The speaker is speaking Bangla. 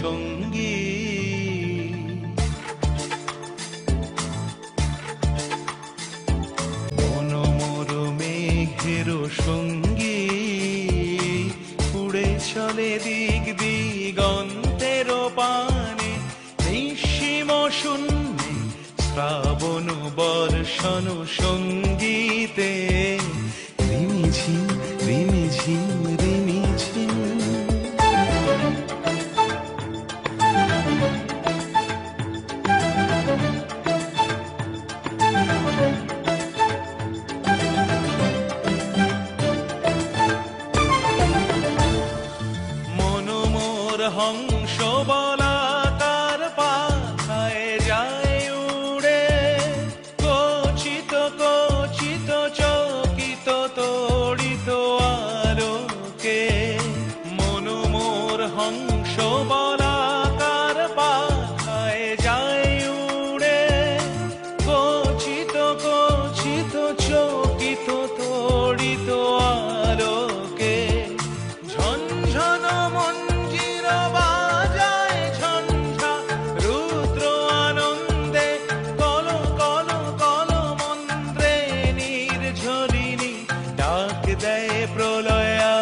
সঙ্গী। মনোমোর মেঘের সঙ্গী, উড়ে চলে দিক দিগন্তের পানে, নিঃসীম শূন্যে শ্রাবণ বর্ষণ সঙ্গীতে। রিমিঝিম রিমিঝিম রিমিঝিম। মনোমোর হংস বলাকার পাখায় যায় উড়ে, কচিত কচিত চকিত তড়িত আলোকে। মনোমোর হংস বলাকার পাখায় যায় উড়ে, কচিত কচিত চকিত তড়িত আলোকে। ঝনঝন মঞ্জির বাজায় ঝঞ্ঝা, রুদ্র আনন্দে কল কল কল মন্ত্রে নির্ঝরিণী ডাক দেয় প্রলয়া।